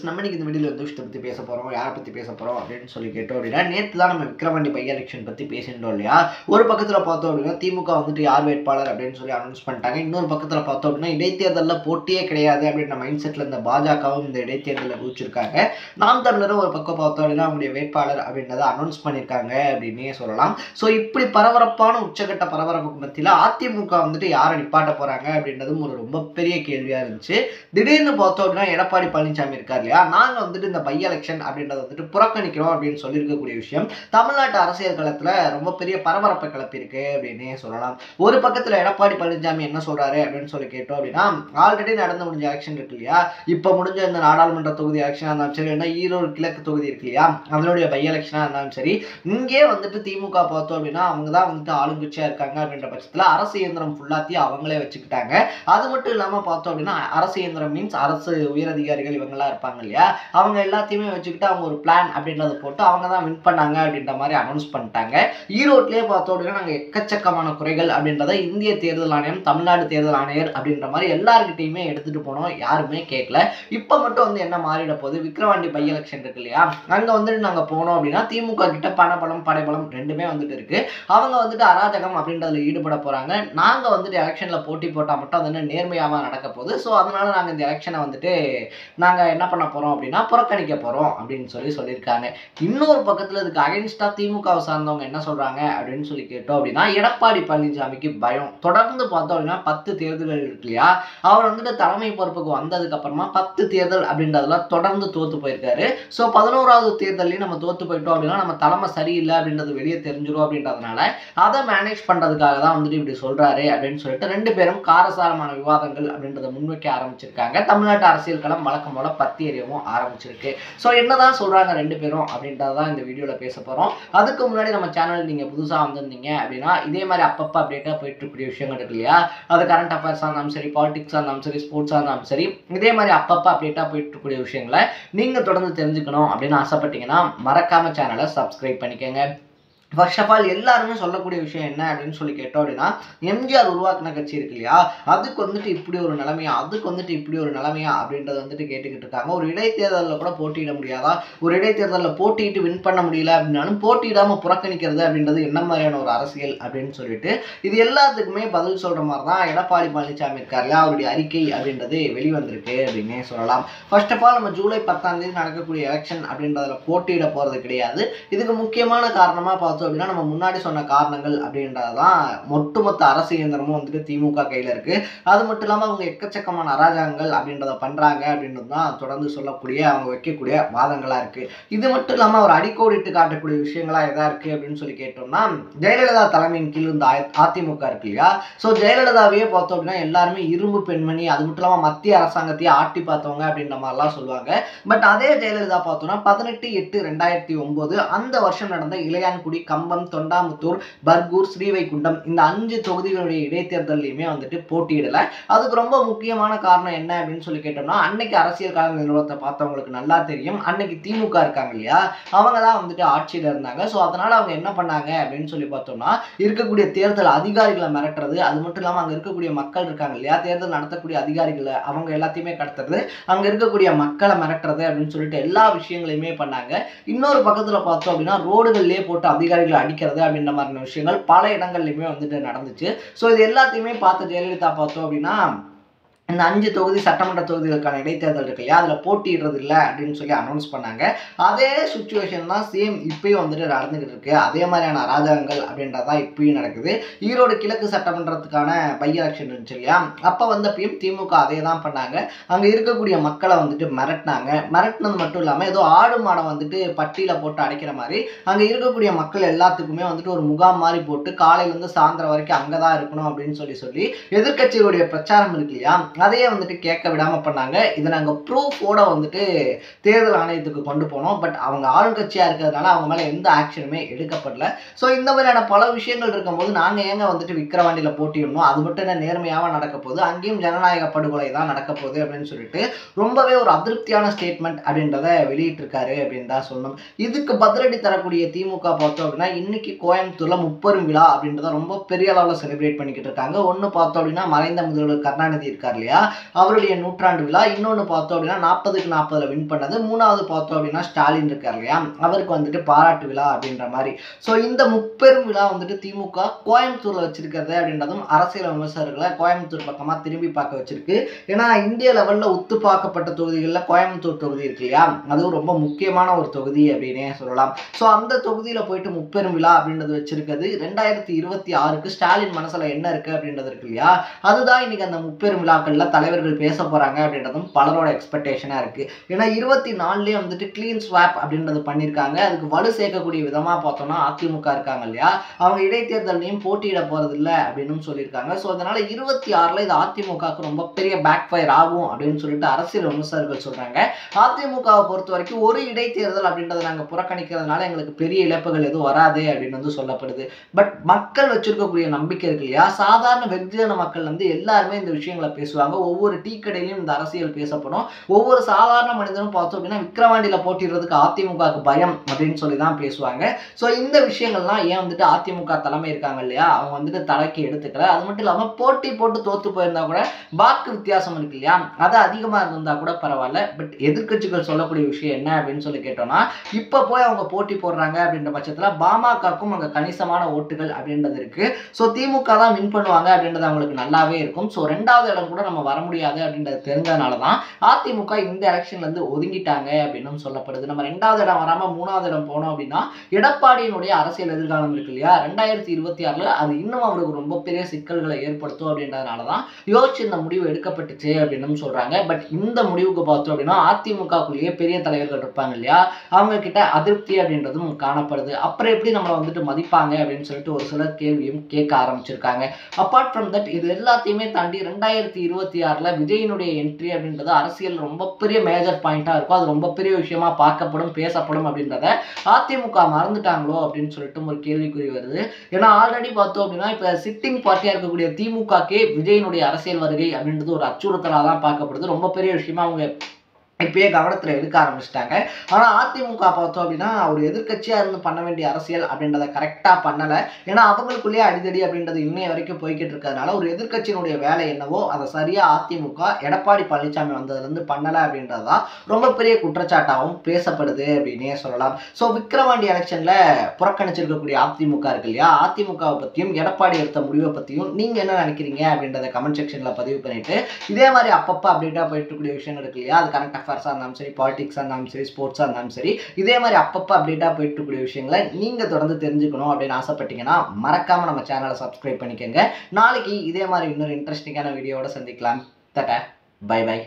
Viewers நம்ம இன்னைக்கு இந்த வீடியோல எந்த விஷயத்தை பற்றி பேச போகிறோம், யாரை பற்றி பேச போகிறோம் அப்படின்னு சொல்லி கேட்டோம் அப்படின்னா, நேற்று தான் நம்ம விக்கிரவாண்டி பை எலெக்ஷன் பற்றி பேசிட்டோம் இல்லையா. ஒரு பக்கத்தில் பார்த்தோம் அப்படின்னா திமுக வந்துட்டு யார் வேட்பாளர் அப்படின்னு சொல்லி அனௌன்ஸ் பண்ணிட்டாங்க. இன்னொரு பக்கத்தில் பார்த்தோம் அப்படின்னா இடைத்தேர்தலில் போட்டியே கிடையாது அப்படின்ற மைண்ட் செட்டில் இந்த பாஜகவும் இந்த இடைத்தேர்தலில் குதிச்சிருக்காங்க. நாம் தமிழரும் ஒரு பக்கம் பார்த்தோம் அப்படின்னா அவங்களுடைய வேட்பாளர் அப்படின்றத அனௌன்ஸ் பண்ணியிருக்காங்க அப்படின்னே சொல்லலாம். ஸோ இப்படி பரபரப்பான உச்சகட்ட பரபரப்புக்கு மத்தியில் அதிமுக வந்துட்டு யாரை நிப்பாட்ட போகிறாங்க அப்படின்றதும் ஒரு ரொம்ப பெரிய கேள்வியாக இருந்துச்சு. திடீர்னு பார்த்தோம் அப்படின்னா எடப்பாடி பழனிசாமி இருக்கார் இல்லையா, நாங்கள் வந்துட்டு இந்த பை எலெக்ஷன் அப்படின்றத வந்துட்டு புறக்கணிக்கிறோம் அப்படின்னு சொல்லியிருக்கக்கூடிய விஷயம் தமிழ்நாட்டு அரசியல் களத்தில் ரொம்ப பெரிய பரபரப்பை கிளப்பியிருக்கு அப்படின்னே சொல்லலாம். ஒரு பக்கத்தில் எடப்பாடி பழனிசாமி என்ன சொல்றாரு அப்படின்னு சொல்லி கேட்டோம் அப்படின்னா, ஆல்ரெடி நடந்து முடிஞ்ச எலெக்ஷன் இருக்கு இல்லையா, இப்போ முடிஞ்ச இந்த நாடாளுமன்ற தொகுதி எலெக்ஷனாக இருந்தாலும் சரி, இல்லைன்னா ஈரோடு கிழக்கு தொகுதி இருக்கு இல்லையா, அதனுடைய பை எலெக்ஷனாக இருந்தாலும் சரி, இங்கே வந்துட்டு திமுக பார்த்தோம் அப்படின்னா அவங்க தான் வந்துட்டு ஆளுங்கட்சியாக இருக்காங்க அப்படின்ற பட்சத்தில் அரசு இயந்திரம் ஃபுல்லாத்தையும் அவங்களே வச்சுக்கிட்டாங்க. அது மட்டும் இல்லாமல் பார்த்தோம் அப்படின்னா அரசு இயந்திரம் மீன்ஸ் அரசு உயரதிகாரிகள் இவங்கெல்லாம் இருப்பாங்க இல்லையா, அவங்க எல்லாத்தையுமே வச்சுக்கிட்டு அவங்க ஒரு பிளான் அப்படின்றத போட்டு அவங்க தான் வின் பண்ணாங்க அப்படின்ற மாதிரி அனௌன்ஸ் பண்ணிட்டாங்க. ஈரோட்லேயே பார்த்தோம் அப்படின்னா நாங்கள் எக்கச்சக்கமான குறைகள் அப்படின்றத இந்திய தேர்தல் ஆணையம், தமிழ்நாடு தேர்தல் ஆணையர் அப்படின்ற மாதிரி எல்லாருக்கிட்டையுமே எடுத்துட்டு போனோம், யாருமே கேட்கல. இப்போ மட்டும் வந்து என்ன மாறிட போகுது, விக்கிரவாண்டி பை எலெக்ஷன் இருக்கு இல்லையா, அங்கே வந்துட்டு நாங்கள் போனோம் அப்படின்னா திமுக கிட்ட பணபலம் படைபலம் ரெண்டுமே வந்துட்டு இருக்கு. அவங்க வந்துட்டு அராஜகம் அப்படின்றதுல ஈடுபட போறாங்க. நாங்கள் வந்துட்டு எலெக்ஷனில் போட்டி போட்டால் மட்டும் அது என்ன நேர்மையாக நடக்க போகுது. ஸோ அதனால நாங்கள் இந்த எலெக்ஷனை வந்துட்டு நாங்கள் என்ன பண்ண போகிறோம் அப்படின்னா புறக்கணிக்க போகிறோம் அப்படின்னு சொல்லியிருக்காங்க. இன்னொரு பக்கத்தில் இதுக்கு அகைன்ஸ்டாக திமுகவை சார்ந்தவங்க என்ன சொல்கிறாங்க அப்படின்னு சொல்லி கேட்டோம் அப்படின்னா, எடப்பாடி பழனிசாமிக்கு பயம். தொடர்ந்து பார்த்தோம் அப்படின்னா 10 தேர்தல்கள் இருக்கு இல்லையா, அவர் வந்துட்டு தலைமை பொறுப்புக்கு வந்ததுக்கு அப்புறமா 10 தேர்தல் அப்படின்றதுல தொடர்ந்து தோத்து போயிருக்காரு. ஸோ 11வது தேர்தலையும் நம்ம தோத்து போயிட்டோம் அப்படின்னா நம்ம தலைமை சரியில்லை அப்படின்றது வெளியே தெரிஞ்சிடும் அப்படின்றதுனால அதை மேனேஜ் பண்ணுறதுக்காக தான் வந்துட்டு இப்படி சொல்கிறாரு அப்படின்னு சொல்லிட்டு ரெண்டு பேரும் காரசாரமான விவாதங்கள் அப்படின்றத முன்வைக்க ஆரம்பிச்சிருக்காங்க. தமிழ்நாட்டு அரசியல் களம் வழக்கம் போல பத்தி எறியவும் ஆரம்பிச்சிருக்கு. ஸோ என்னதான் சொல்றாங்க ரெண்டு பேரும் அப்படின்றதான் இந்த வீடியோல பேச போறோம். அதுக்கு முன்னாடி நம்ம சேனல் நீங்க புதுசா வந்திருந்தீங்க அப்படின்னா இதே மாதிரி அப்பப்போ அப்டேட்டா போயிட்டு இருக்கக்கூடிய விஷயங்கள் இருக்கு இல்லையா, அது கரண்ட் அஃபேர்ஸா இருந்தாலும் சரி, பாலிடிக்ஸா இருந்தாலும் சரி, ஸ்போர்ட்ஸா இருந்தாலும் சரி, இதே மாதிரி அப்பப்போ அப்டேட்டா போயிட்டு இருக்கக்கூடிய விஷயங்களை நீங்க தொடர்ந்து தெரிஞ்சுக்கணும் அப்படின்னு ஆசைப்பட்டீங்கன்னா மறக்காம சேனலை சப்ஸ்கிரைப் பண்ணிக்கோங்க. ஃபர்ஸ்ட் ஆஃப் ஆல் எல்லாருமே சொல்லக்கூடிய விஷயம் என்ன அப்படின்னு சொல்லி கேட்டோம் அப்படின்னா, எம்ஜிஆர் உருவாக்கின கட்சி இருக்கு இல்லையா, அதுக்கு வந்துட்டு இப்படி ஒரு நிலைமையா, அதுக்கு வந்துட்டு இப்படி ஒரு நிலைமையா அப்படின்றத வந்துட்டு கேட்டுக்கிட்டு இருக்காங்க. ஒரு இடைத்தேர்தலில் கூட போட்டியிட முடியாதா, ஒரு இடைத்தேர்தலில் போட்டியிட்டு வின் பண்ண முடியல அப்படின்னாலும் போட்டியிடாமல் புறக்கணிக்கிறது அப்படின்றது என்ன மாதிரியான ஒரு அரசியல் அப்படின்னு சொல்லிட்டு இது எல்லாத்துக்குமே பதில் சொல்கிற மாதிரி தான் எடப்பாடி பழனிசாமி இருக்கார் இல்லையா, அவருடைய அறிக்கை அப்படின்றது வெளிவந்திருக்கு அப்படின்னே சொல்லலாம். ஃபர்ஸ்ட் ஆஃப் ஆல் நம்ம ஜூலை 10ஆம் தேதி நடக்கக்கூடிய எலெக்ஷன் அப்படின்றதுல போட்டியிட போகிறது கிடையாது. இதுக்கு முக்கியமான காரணமாக பார்த்தோம் அப்படின்னா நம்ம முன்னாடி சொன்ன காரணங்கள் அப்படின்றதான் ஒட்டுமொத்த அரசு இயந்திரமும் வந்துட்டு திமுக கையில் இருக்கு. அது மட்டும் இல்லாமல் அவங்க எக்கச்சக்கமான அராஜகங்கள் அப்படின்றத பண்றாங்க அப்படின்றது தான் தொடர்ந்து சொல்லக்கூடிய அவங்க வைக்கக்கூடிய வாதங்களா இருக்கு. இது மட்டும் இல்லாமல் அவர் அடிக்கோடிட்டு காட்டக்கூடிய விஷயங்களா எதா இருக்கு அப்படின்னு சொல்லி கேட்டோம்னா, ஜெயலலிதா தலைமையின் கீழ் இருந்த அதிமுக இருக்கு இல்லையா, ஸோ ஜெயலலிதாவையே பார்த்தோம் அப்படின்னா எல்லாருமே இரும்பு பெண்மணி, அது மட்டும் இல்லாமல் மத்திய அரசாங்கத்தையே ஆட்டி பார்த்தவங்க அப்படின்ற மாதிரிலாம் சொல்லுவாங்க. பட் அதே ஜெயலலிதா பார்த்தோம்னா 18/8/2009 அந்த வருஷம் நடந்த இளையான்குடி, கம்பம், தொண்டாமுத்தூர், பர்கூர், ஸ்ரீவைகுண்டம் இந்த 5 தொகுதிகளுடைய இடைத்தேர்தலையுமே வந்துட்டு போட்டியிடல. அதுக்கு ரொம்ப முக்கியமான காரணம் என்ன அப்படின்னு சொல்லி கேட்டோம்னா, அன்னைக்கு அரசியல் கால நிறுவனத்தை பார்த்தவங்களுக்கு நல்லா தெரியும், அன்னைக்கு திமுக இருக்காங்க இல்லையா, அவங்க தான் வந்துட்டு ஆட்சியில் இருந்தாங்க. ஸோ அதனால அவங்க என்ன பண்ணாங்க அப்படின்னு சொல்லி பார்த்தோம்னா, இருக்கக்கூடிய தேர்தல் அதிகாரிகளை மிரட்டுறது, அது மட்டும் இல்லாமல் அங்கே இருக்கக்கூடிய மக்கள் இருக்காங்க இல்லையா, தேர்தல் நடத்தக்கூடிய அதிகாரிகளை அவங்க எல்லாத்தையுமே கடத்துறது, அங்கே இருக்கக்கூடிய மக்களை மிரட்டுறது அப்படின்னு சொல்லிட்டு எல்லா விஷயங்களையுமே பண்ணாங்க. இன்னொரு பக்கத்தில் பார்த்தோம் அப்படின்னா ரோடுகள்லேயே போட்டு அதிகாரிகளை அடிக்கிறது அப்படின்ற மாதிரியான விஷயங்கள் பல இடங்கள்லையுமே வந்துட்டு நடந்துச்சு. ஸோ இது எல்லாத்தையுமே பார்த்த ஜெயலலிதா பார்த்தோம் அப்படின்னா இந்த 5 தொகுதி சட்டமன்ற தொகுதிகளுக்கான இடைத்தேர்தல் இருக்கு இல்லையா, அதில் போட்டியிடுறது இல்லை அப்படின்னு சொல்லி அனௌன்ஸ் பண்ணாங்க. அதே சுச்சுவேஷன் தான் சேம் இப்பயும் வந்துட்டு நடந்துகிட்டு இருக்கு. அதே மாதிரியான அராஜகங்கள் அப்படின்றதான் இப்பயும் நடக்குது. ஈரோடு கிழக்கு சட்டமன்றத்துக்கான பை எலெக்ஷன் இருந்துச்சு இல்லையா, அப்போ வந்தப்பயும் திமுக அதே தான் பண்ணாங்க. அங்கே இருக்கக்கூடிய மக்களை வந்துட்டு மிரட்டினாங்க. மிரட்டினது மட்டும் இல்லாமல் ஏதோ ஆடு மாடை வந்துட்டு பட்டியில் போட்டு அடைக்கிற மாதிரி அங்கே இருக்கக்கூடிய மக்கள் எல்லாத்துக்குமே வந்துட்டு ஒரு முகாம் மாதிரி போட்டு காலையிலேருந்து சாயந்தரம் வரைக்கும் அங்கே தான் இருக்கணும் அப்படின்னு சொல்லி எதிர்கட்சிகளுடைய பிரச்சாரம் இருக்கு இல்லையா, அதையே வந்துட்டு கேட்க விடாம பண்ணாங்க. இதை நாங்கள் ப்ரூஃபோட வந்துட்டு தேர்தல் ஆணையத்துக்கு கொண்டு போனோம். பட் அவங்க ஆளுங்கட்சியாக இருக்கிறதுனால அவங்க மேலே எந்த ஆக்ஷனுமே எடுக்கப்படல. ஸோ இந்த மாதிரியான பல விஷயங்கள் இருக்கும்போது நாங்கள் ஏங்க வந்துட்டு விக்கிரவாண்டியில் போட்டியிடணும், அது மட்டும் என்ன நேர்மையாக நடக்க போகுது, அங்கேயும் ஜனநாயக படுகொலை தான் நடக்க போகுது அப்படின்னு சொல்லிட்டு ரொம்பவே ஒரு அதிருப்தியான ஸ்டேட்மெண்ட் அப்படின்றத வெளியிட்டிருக்காரு அப்படின்னு தான் சொல்லணும். இதுக்கு பதிலடி தரக்கூடிய திமுக பார்த்தோம் அப்படின்னா இன்னைக்கு கோயம்புத்தூர்ல முப்பெரும் விழா அப்படின்றத ரொம்ப பெரிய அளவில் செலிப்ரேட் பண்ணிக்கிட்டு இருக்காங்க. ஒன்று பார்த்தோம் அப்படின்னா மறைந்த முதல்வர் கருணாநிதி இருக்கார் இல்லையா, அவருடைய நூற்றாண்டு விழா. இன்னொன்று பார்த்தோம் அப்படின்னா 40க்கு 40 வின் பண்ணது. மூணாவது பார்த்தோம் அப்படின்னா ஸ்டாலின் இருக்கார் இல்லையா, அவருக்கு வந்துட்டு பாராட்டு விழா அப்படின்ற மாதிரி. ஸோ இந்த முப்பெரும் விழா வந்துட்டு திமுக கோயம்புத்தூர்ல வச்சிருக்கிறது அப்படின்றதும் அரசியல் விமர்சகர்களை கோயம்புத்தூர் பக்கமா திரும்பி பார்க்க வச்சிருக்கு. ஏன்னா இந்திய லெவல்ல உத்து பார்க்கப்பட்ட தொகுதிகளில் கோயம்புத்தூர் தொகுதி இருக்கு இல்லையா, அதுவும் ரொம்ப முக்கியமான ஒரு தொகுதி அப்படின்னே சொல்லலாம். ஸோ அந்த தொகுதியில போயிட்டு முப்பெரும் விழா அப்படின்றது வச்சிருக்கிறது 2026க்கு ஸ்டாலின் மனசுல என்ன இருக்கு அப்படின்றது இருக்கு இல்லையா, அதுதான் இன்னைக்கு அந்த முப்பெரும் விழாக்கள்ல தலைவர்கள் பேச போறாங்க அப்படின்றதும் பலரோட எக்ஸ்பெக்டேஷனா இருக்கு. ஏன்னா 24லயே வந்துட்டு கிளீன் ஸ்வாப் அப்படின்றது பண்ணியிருக்காங்க. அதுக்கு வலு சேர்க்கக்கூடிய விதமா பார்த்தோம்னா அதிமுக இருக்காங்க இல்லையா, அவங்க இடைத்தேர்தலையும் போட்டியிட போறது இல்லை அப்படின்னு சொல்லியிருக்காங்க. ஸோ அதனால 26ல இது அதிமுகவுக்கு ரொம்ப பெரிய பேக் ஃபயர் ஆகும் அப்படின்னு சொல்லிட்டு அரசியல் விமர்சகர்கள் சொல்றாங்க. அதிமுகவை பொறுத்த வரைக்கும் ஒரு இடைத்தேர்தல் அப்படின்றத நாங்கள் புறக்கணிக்கிறதுனால எங்களுக்கு பெரிய இழப்புகள் எதுவும் வராது அப்படின்னு வந்து சொல்லப்படுது. பட் மக்கள் வச்சிருக்கக்கூடிய நம்பிக்கை இருக்கு இல்லையா, சாதாரண வெகுஜன மக்கள் வந்து எல்லாருமே இந்த விஷயங்களை பேசுவாங்க. ஒவ்வொரு டீ கடையிலையும் இந்த அரசியல் பேசப்படும். ஒவ்வொரு சாதாரண மனிதனும் பார்த்தோம் அப்படின்னா விக்கிரவாண்டியில போட்டிடுறதுக்கு அதிமுகவுக்கு பயம் அப்படின்னு சொல்லி தான் பேசுவாங்க. ஸோ இந்த விஷயங்கள்லாம் ஏன் வந்துட்டு அதிமுக தலைமை இருக்காங்க இல்லையா, அவங்க வந்துட்டு தலைக்கு எடுத்துக்கல. அது மட்டும் இல்லாமல் போட்டி போட்டு தோத்து போயிருந்தா கூட வாக்கு வித்தியாசம் இருக்கு இல்லையா, அது அதிகமாக இருந்தா கூட பரவாயில்ல. பட் எதிர்க்கட்சிகள் சொல்லக்கூடிய விஷயம் என்ன அப்படின்னு சொல்லி கேட்டோம்னா, இப்போ போய் அவங்க போட்டி போடுறாங்க அப்படின்ற பட்சத்தில் பாமகவுக்கும் அங்கே கணிசமான ஓட்டுகள் அப்படின்றது இருக்கு. ஸோ திமுக தான் வின் பண்ணுவாங்க அப்படின்றது அவங்களுக்கு நல்லாவே இருக்கும். ஸோ 2வது இடம் கூட நம்ம வர முடியாது அப்படின்றது தெரிஞ்சதுனால தான் அதிமுக இந்த எலெக்ஷன்ல இருந்து ஒதுங்கிட்டாங்க அப்படின்னு சொல்லப்படுது. நம்ம 2வது இடம் வராம 3வது இடம் போனோம் அப்படின்னா எடப்பாடியினுடைய அரசியல் எதிர்காலம் இருக்கு இல்லையா, 2026ல அது இன்னும் அவருக்கு ரொம்ப பெரிய சிக்கல்களை ஏற்படுத்தும் அப்படின்றதுனால தான் யோசிச்சு இந்த முடிவு எடுக்கப்பட்டுச்சு அப்படின்னு சொல்றாங்க. பட் இந்த முடிவுக்கு பார்த்தோம் அப்படின்னா அதிமுகக்குள்ளேயே பெரிய தலைவர்கள் இருப்பாங்க இல்லையா, அவங்க கிட்ட அதிருப்தி அப்படின்றதும் காணப்படுது. அப்புறம் எப்படி நம்மளை வந்துட்டு மதிப்பாங்க அப்படின்னு சொல்லிட்டு ஒரு சிலர் கேள்வியும் கேட்க ஆரம்பிச்சிருக்காங்க. அப்பார்ட் ஃப்ரம் தட் இது எல்லாத்தையுமே தாண்டி 2026ல விஜயினுடைய என்ட்ரி அப்படின்றது அரசியல் ரொம்ப பெரிய மேஜர் பாயிண்டா இருக்கும். அது ரொம்ப பெரிய விஷயமா பார்க்கப்படும், பேசப்படும் அப்படின்றத அதிமுக மறந்துட்டாங்களோ அப்படின்னு சொல்லிட்டு ஒரு கேள்விக்குறி வருது. ஏன்னா ஆல்ரெடி பார்த்தோம் அப்படின்னா இப்ப சிட்டிங் பார்ட்டியா இருக்கக்கூடிய திமுகக்கே விஜயினுடைய அரசியல் வருகை அப்படின்றது ஒரு அச்சுறுத்தலாக தான் பார்க்கப்படுது. ரொம்ப பெரிய விஷயமா அவங்க இப்பயே கவனத்தில் எடுக்க ஆரம்பிச்சிட்டாங்க. ஆனால் அதிமுக பார்த்தோம் அப்படின்னா ஒரு எதிர்க்கட்சியாக இருந்து பண்ண வேண்டிய அரசியல் அப்படின்றத கரெக்டாக பண்ணலை. ஏன்னா அவங்களுக்குள்ளேயே அடிதடி அப்படின்றது இன்னைய வரைக்கும் போய்கிட்டு இருக்கிறதுனால ஒரு எதிர்க்கட்சியினுடைய வேலை என்னவோ அதை சரியாக அதிமுக எடப்பாடி பழனிசாமி வந்ததுலேருந்து பண்ணலை அப்படின்றது தான் ரொம்ப பெரிய குற்றச்சாட்டாகவும் பேசப்படுது அப்படின்னே சொல்லலாம். ஸோ விக்கிரவாண்டி எலெக்ஷனில் புறக்கணிச்சிருக்கக்கூடிய அதிமுக இருக்கு இல்லையா, அதிமுகவை பற்றியும் எடப்பாடி எடுத்த முடிவை பற்றியும் நீங்கள் என்ன நினைக்கிறீங்க அப்படின்றத கமெண்ட் செக்ஷனில் பதிவு பண்ணிட்டு இதே மாதிரி அப்பப்போ அப்டேட்டாக போயிட்டு இருக்கக்கூடிய விஷயங்கள் இருக்கு இல்லையா, அது கரெக்டாக இருந்தாலும் சரி, பாலிடிக்ஸா இருந்தாலும் சரி, ஸ்போர்ட்ஸா இருந்தாலும் சரி, இதே மாதிரி அப்பப்போ அப்டேட்டா போயிட்டு இருக்கக்கூடிய விஷயங்களை நீங்க தொடர்ந்து தெரிஞ்சுக்கணும் அப்படின்னு ஆசைப்பட்டீங்கன்னா மறக்காம நம்ம சேனலை சப்ஸ்கிரைப் பண்ணிக்கோங்க. நாளைக்கு இதே மாதிரி இன்னொரு இன்ட்ரெஸ்டிங்கான வீடியோவோட சந்திக்கலாம். Bye by.